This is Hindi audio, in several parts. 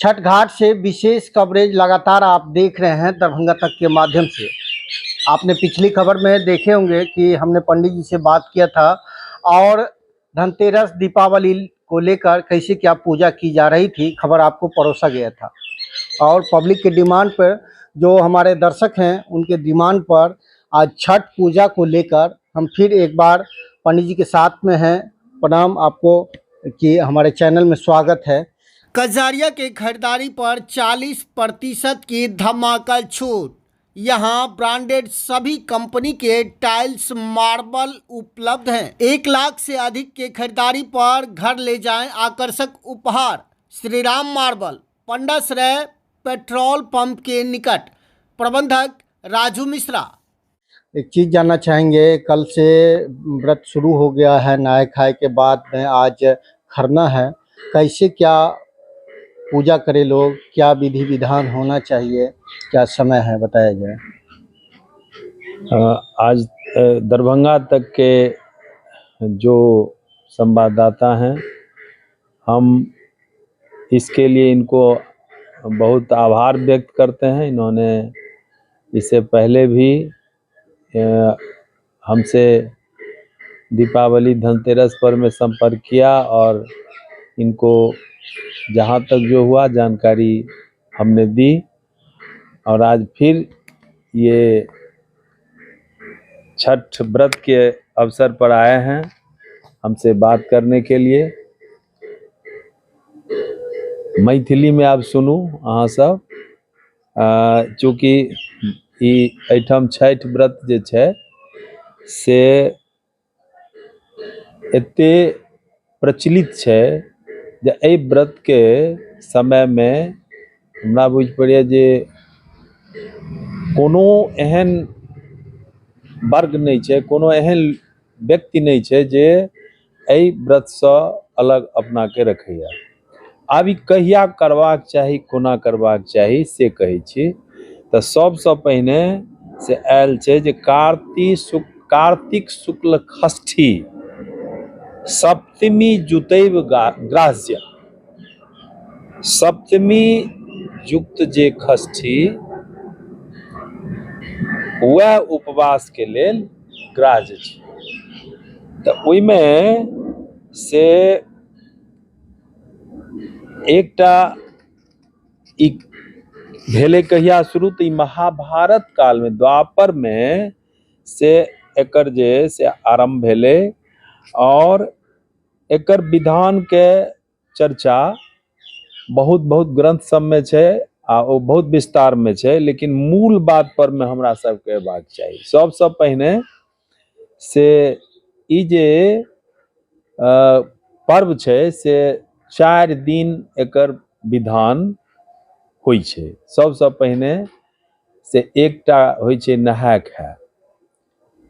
छठ घाट से विशेष कवरेज लगातार आप देख रहे हैं दरभंगा तक के माध्यम से। आपने पिछली खबर में देखे होंगे कि हमने पंडित जी से बात किया था और धनतेरस दीपावली को लेकर कैसे क्या पूजा की जा रही थी, खबर आपको परोसा गया था। और पब्लिक के डिमांड पर, जो हमारे दर्शक हैं उनके डिमांड पर आज छठ पूजा को लेकर हम फिर एक बार पंडित जी के साथ में हैं। प्रणाम आपको कि हमारे चैनल में स्वागत है। कजारिया के खरीदारी पर 40% की धमाका छूट। यहाँ ब्रांडेड सभी कंपनी के टाइल्स मार्बल उपलब्ध हैं। 1 लाख से अधिक के खरीदारी पर घर ले जाएं आकर्षक उपहार। श्री राम मार्बल, पंडाश्रय पेट्रोल पंप के निकट। प्रबंधक राजू मिश्रा। एक चीज़ जानना चाहेंगे, कल से व्रत शुरू हो गया है, नहाए खाए के बाद में आज खरना है, कैसे क्या पूजा करे लोग, क्या विधि विधान होना चाहिए, क्या समय है, बताया जाए। आज दरभंगा तक के जो संवाददाता हैं, हम इसके लिए इनको बहुत आभार व्यक्त करते हैं। इन्होंने इससे पहले भी हमसे दीपावली धनतेरस पर में संपर्क किया और इनको जहाँ तक जो हुआ जानकारी हमने दी और आज फिर ये छठ व्रत के अवसर पर आए हैं हमसे बात करने के लिए। मैथिली में आप सुनू अहाँ सब, चूँकि एहिठाम छठ व्रत जे छै से एते प्रचलित छै जे एहि व्रत के समय में हमरा बुझ पड़ैए जे कोनो एहन वर्ग नहीं छै, कोनो एहन व्यक्ति नहीं छै जे एहि व्रत से अलग अपना के रखैया। आब ई कहिया करबाक चाही, कोना करबाक चाही से कहै छी। तऽ सबसँ पहिने से आयल छै जे कार्तिक शुक्ल षष्ठी सप्तमी जुतैव ग्राह्य। सप्तमी युक्त जे षष्ठी वह उपवास के लेल ग्राह्य छै। तऽ ओहिमे से एकटा ई भेले कहिया शुरू, तऽ ई महाभारत काल में, द्वापर में से एकर जे से आरंभ भेले और एकर विधान के चर्चा बहुत ग्रंथ सब में छै आ ओ बहुत विस्तार में छै, लेकिन मूल बात पर में हमरा सबके अयबाक चाही। सबसँ पहिने से ई जे पर्व छै से 4 दिन एकर विधान होइ छै। सबसँ पहिने से एकटा होइ छै नहाय खाय।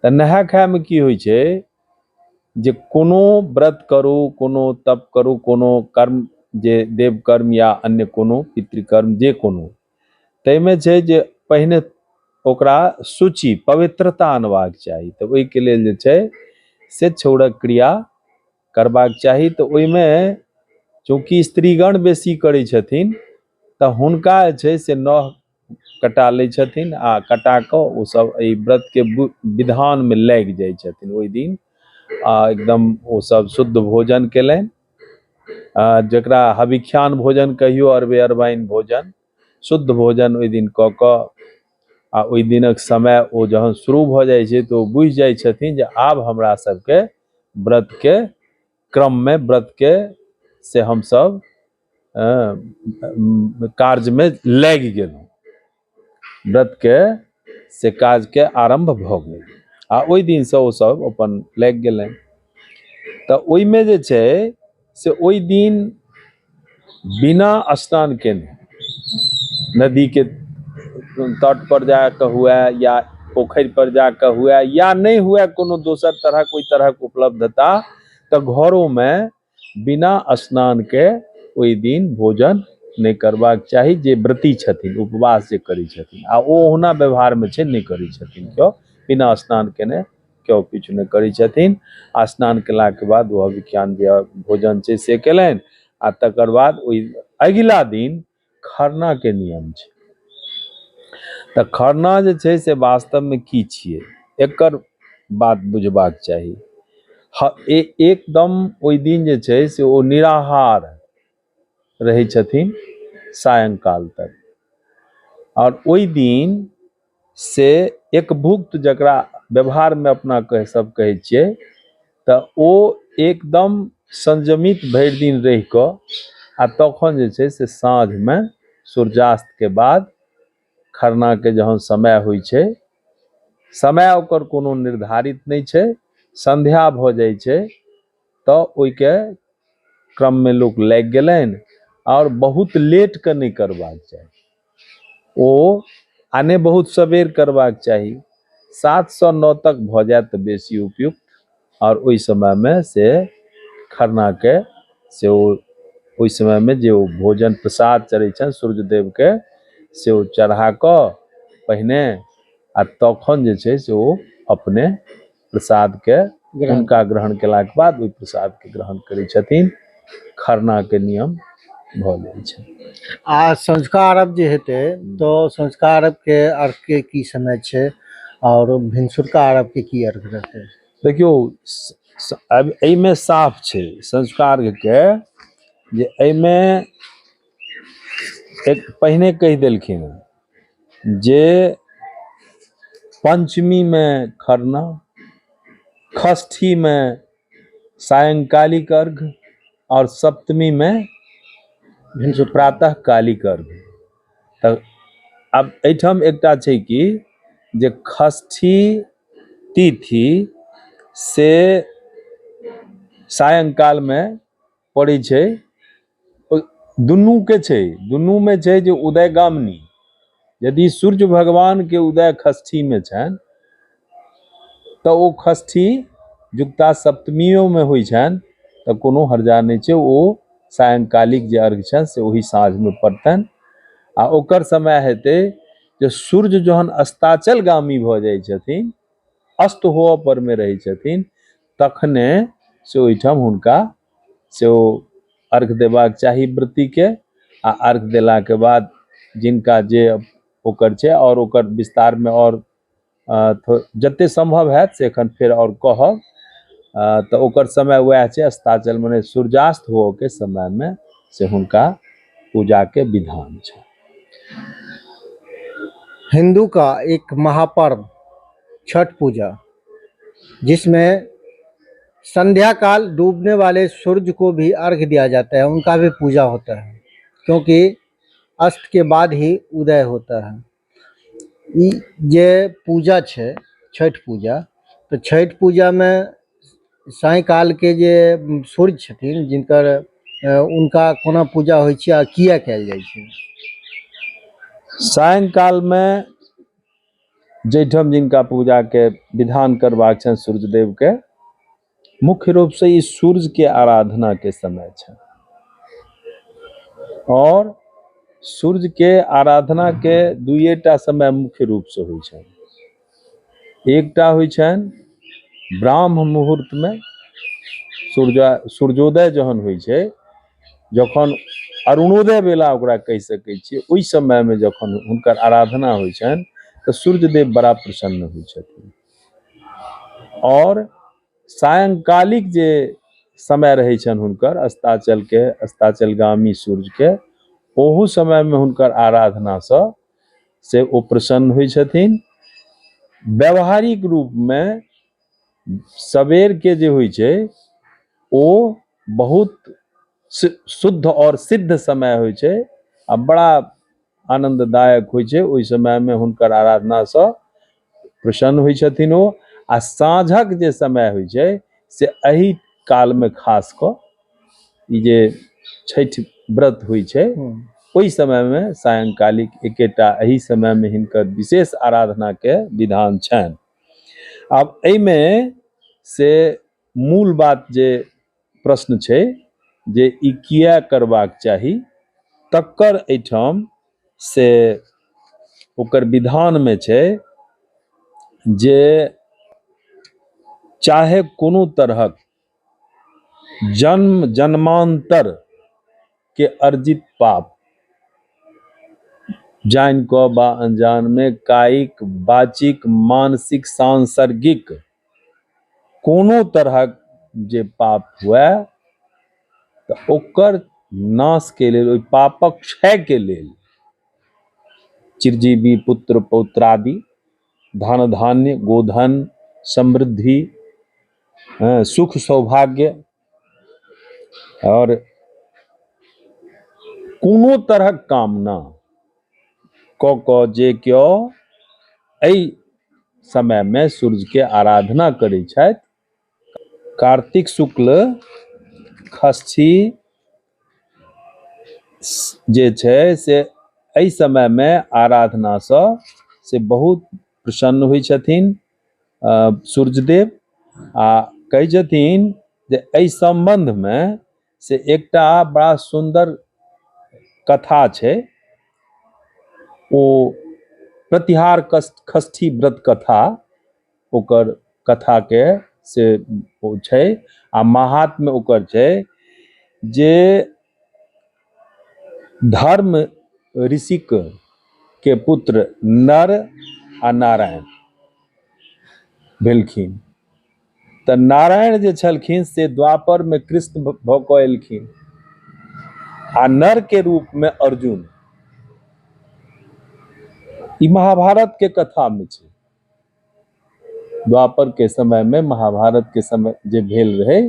तऽ नहाय खाय में की होइ छै जे कोनो व्रत करू, कोनो तप करू, कोनो कर्म जे देव कर्म या अन्य कोनो पितृकर्म जे कोनो, ताहिमे छै जे पहिने ओकरा शुचि पवित्रता आनबाक चाही। तऽ ओहिके लेल जे छै से छौड़क क्रिया करबाक चाही। तऽ ओहिमे चूँकि स्त्रीगण बेसी करै छथिन तऽ हुनका जे छै से नह कटा लै छथिन आ कटा कऽ ओ सब एहि व्रत के विधान में लागि जाइ छथिन। ओहि दिन एकदम ओ सब शुद्ध भोजन केलनि, जकरा हविख्यान भोजन कहियो, अरबे अरबाइन भोजन, शुद्ध भोजन ओहि दिन कऽ कऽ आ ओहि दिनक समय ओ जहन शुरू भऽ जाइ छै तऽ ओ बुझि जाइ छथिन जे आब हमरा सबके व्रत के क्रम में, व्रत के से हमसब कार्य में लागि गेलहुँ, व्रत के से काज के आरंभ भऽ गेल आ ओहि दिन से ओ सब अपन लागि गेलनि। तऽ ओहिमे जे छै से ओहि दिन बिना स्नान केने नदी के तट पर जाकर हुए या पोखरि पर जाकर हुए या नहीं हुए कोनो दोसर तरह कोई तरह उपलब्धता, तऽ घरों में बिना स्नान के ओहि दिन भोजन नहीं करबाक चाही। जे व्रती छथिन, उपवास जे करै छथिन, आ ओ ओहुना व्यवहार में छै नहीं करै छथिन केओ, बिना स्नान केने केओ किछु नहीं करै छथिन। आ स्नान केला के बाद वो विज्ञान भोजन छै से केलनि आ तकर बाद ओहि अगिला दिन खरना के नियम छै। तऽ खरना जे छै से वास्तवमे की छियै, एकर बात बुझबाक चाही। एकदम ओहि दिन जे छै से ओ निराहार रहै छथिन सायंकाल तक, और ओहि दिन से एकभुक्त जकरा व्यवहारमे अपना सब कहै छियै, तऽ ओ एकदम संयमित भरि दिन रहि कऽ आ तखन जे छै से साँझमे सूर्यास्तके बाद खरनाके जहन समय होइ छै, समय ओकर कोनो निर्धारित नहि छै, संध्या भऽ जाइ छै, तऽ ओहिके क्रममे लोक लागि गेलनि। और बहुत लेट के नहीं करबाक चाही, ओ आने बहुत सवेर करबाक चाही। 7 से 9 तक भऽ जाए तऽ बेसी उपयुक्त, और ओहि समयमे से खरनाके से ओहि समयमे जे ओ भोजन प्रसाद चढ़ै छनि सूर्यदेवके, से ओ चढ़ा कऽ पहिने आ तखन जे छै से ओ अपने प्रसादके हुनका ग्रहण केलाके बाद ओहि प्रसादके ग्रहण करै छथिन। खरनाके नियम भऽ जाइ छै। आ सँझुका अर्घ जे हेतै तो सँझुका अर्घ के अर्घ के की समय छै और भिनसुरका अर्घ के की अर्घ रहतै? देखियौ, अब एहिमे साफ छै सँझुका अर्घके, जे एहिमे एक पहिने कहि देलखिन जे पंचमी में खरना, षष्ठी में सायंकालिक अर्घ और सप्तमी में प्रातः कालिक अर्घ। तऽ अब एहिठाम एकटा छै कि जे षष्ठी तिथि से सायंकाल में पड़ै छै। दुनू के छै, दुनू में छै जे उदयगामिनी, यदि सूर्य भगवान के उदय षष्ठी में छनि तऽ ओ षष्ठी युक्ता सप्तमियों में होइ छनि तऽ कोनो हर्जा नहि छै, ओ सायंकालिक जे अर्घ छनि से ओही साँझ में पड़तनि। आ ओकर समय हेतै जे सूर्य जहन अस्ताचलगामी भऽ जाइ छथिन, अस्त होअ पर में रहै छथिन, तखने से ओहिठाम हुनका से ओ अर्घ देबाक चाही व्रती के। आ अर्घ देला के बाद जिनका जे ओकर छै, और ओकर विस्तार में और जते संभव हैत से एखन फेर और कहब। तऽ ओकर समय वएह छै, अस्ताचल मने सूर्यास्त हुअ के समय में से हुनका पूजा के विधान छै। हिंदू का एक महापर्व छठ पूजा, जिसमें संध्या काल डूबने वाले सूर्य को भी अर्घ दिया जाता है, उनका भी पूजा होता है, क्योंकि अस्त के बाद ही उदय होता है। ई जे पूजा छै छठ पूजा, तो छठ पूजा में सायंकाल के जे सूर्य छथिन जिनकर उनका कोना पूजा होइ छै आ किया कयल जाइ छै? सायंकाल में जैठम जिनका पूजा के विधान करबाक छनि सूर्यदेव के, मुख्य रूप से ई सूर्य के आराधना के समय छै। और सूर्य के आराधना के दुइटा समय मुख्य रूप से होइ छनि। एकटा होइ छनि ब्राह्म मुहूर्त में, सूर्योदय जहन होइ छै, जखन अरुणोदय बेला ओकरा कहि सकै छियै, ओहि समय में जखन हुनकर आराधना होइ छनि तऽ सूर्यदेव बड़ा प्रसन्न होइ छथिन। और सायंकालिक जे समय रहै छनि हुनकर अस्ताचलगामी सूर्य के, ओहू समय में हुनकर आराधना से ओ प्रसन्न होइ छथिन। व्यवहारिक रूप में सवेर के जे होइ छै ओ बहुत शुद्ध और सिद्ध समय होइ छै आ बड़ा आनंददायक होइ छै। ओहि समय में हुनकर आराधना से प्रसन्न होइ छथिन ओ। आ साँझक जे समय होइ छै से एही काल में खास कऽ ई जे छठ व्रत होइ छै, ओहि समय में सायंकालिक एकेटा एही समय में हिनकर विशेष आराधना के विधान छनि। आब एहिमे से मूल बात जे प्रश्न छै जे ई किया करबाक चाही, तकर एहिठाम से ओकर विधान में छै जे चाहे कोनो तरहक जन्म जन्मांतर के अर्जित पाप जान को बा अनजान में कायिक बाचिक मानसिक सांसर्गिक कोनो तरहक जे पाप हुए तऽ ओकर नाश के लेल, ओहि पापक क्षय के लेल चिरजीवी पुत्र पौत्रादि, धन धान्य गोधन समृद्धि, सुख सौभाग्य और कोनो तरहक कामना क जे क्यों एहि समय में सूर्य के आराधना करै छथि। कार्तिक शुक्ल षष्ठी जे छै से एहि समय में आराधना से बहुत प्रसन्न होइ छथिन सूर्यदेव। आ कहै छथिन जे एहि संबंध में से एकटा बड़ा सुंदर कथा छै, ओ प्रतिहार षष्ठी व्रत कथा, ओकर कथा के से ओ छै। आ महात्म्य ओकर छै जे धर्म ऋषिक के पुत्र नर आ नारायण भेलखिन। तऽ नारायण जे छलखिन से द्वापर में कृष्ण भऽ कऽ एलखिन, आ नर के रूप में अर्जुन। ई महाभारत के कथा में छै। द्वापर के समय में, महाभारत के समय जे भेल रहे,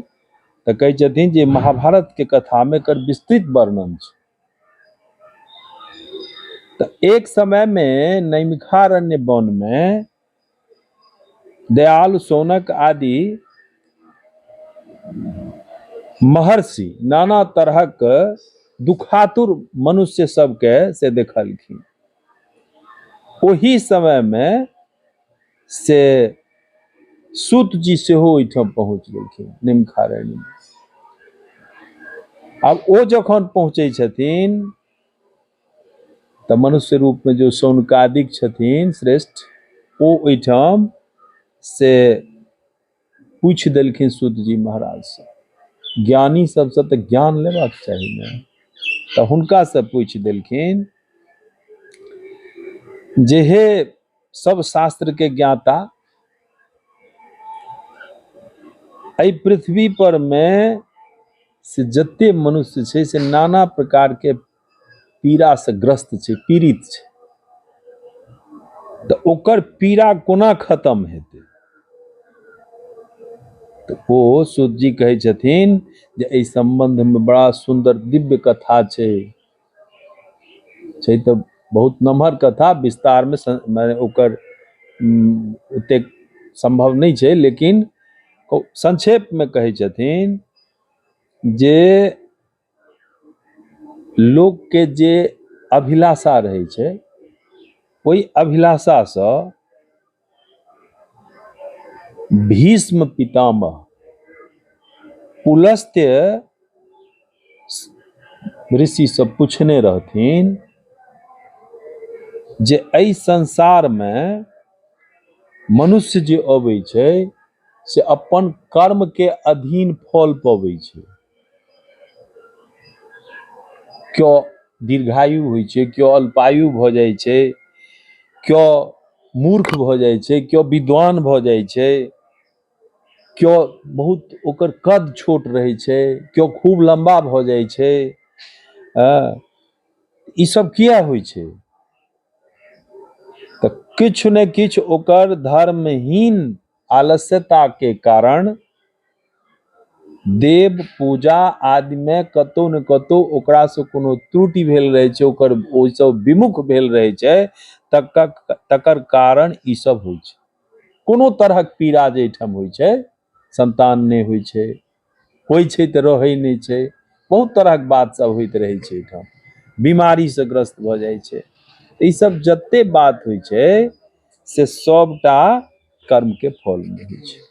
तऽ कहै छथिन जे महाभारत के कथा में एकर विस्तृत वर्णन छै। तऽ एक समय में नैमिषारण्य वन में दयाल शौनक आदि महर्षि नाना तरहक दुखातुर मनुष्य सबके से देखलखिन। ओही समय में से सूत जी सेहो ओहिठाम पहुंच गेलखिन नैमिषारण्य में। अब ओ जखन पहुंचे छथिन तऽ मनुष्य रूप में जो शौनकादिक छथिन श्रेष्ठ, ओ ओहिठाम से पूछ देलखिन सूत जी महाराज से। ज्ञानी सबसे तऽ ज्ञान लेबाक चाही ने, तऽ हुनका से पूछ देलखिन जे हे सब शास्त्र के ज्ञाता, एहि पृथ्वी पर में से जते मनुष्य छै से नाना प्रकार के पीड़ा से ग्रस्त छै, पीड़ित छै। तऽ ओकर पीड़ा कोना खत्म हेतै? तऽ ओ सूत जी कहै छथिन जे एहि संबंध में बड़ा सुंदर दिव्य कथा छै तऽ बहुत नमहर कथा, विस्तार में माने ओकर ओतेक संभव नहीं छै, लेकिन संक्षेप में कहै छथिन जे लोक के जे अभिलाषा रहै छै, ओहि अभिलाषा से भीष्म पितामह पुलस्त्य ऋषि सब पूछने रहथिन जे एहि संसार में मनुष्य जे अबै छै से अपन कर्म के अधीन फल पबै छै। क्यों दीर्घायु होइ छै, क्यों अल्पायु भऽ जाइ छै, क्यों मूर्ख भऽ जाइ छै, क्यों विद्वान भऽ जाइ छै, क्यों बहुत ओकर कद छोट रहै छै, क्यों खूब लंबा भऽ जाइ छै। ई सब किया होइ छै? तऽ किछु ने किछु ओकर धर्महीन आलस्यता के कारण देव पूजा आदि में कतौ न कतौ ओकरा से कोनो त्रुटि भेल रहे छै, ओकर ओहि सब विमुख भेल रहे छै, तकर कारण ई सब होइ छै। कोनो तरहक पीड़ा जे ठाम होइ छै, संतान नहीं होइ छै तऽ रहै नहीं छै, बहुत तरहक बात सब होइत रहै छै ठाम, बीमारी से ग्रस्त भऽ जाइ छै। ई सब जते बात होइ छै से सबटा कर्म के फल में होइ छै।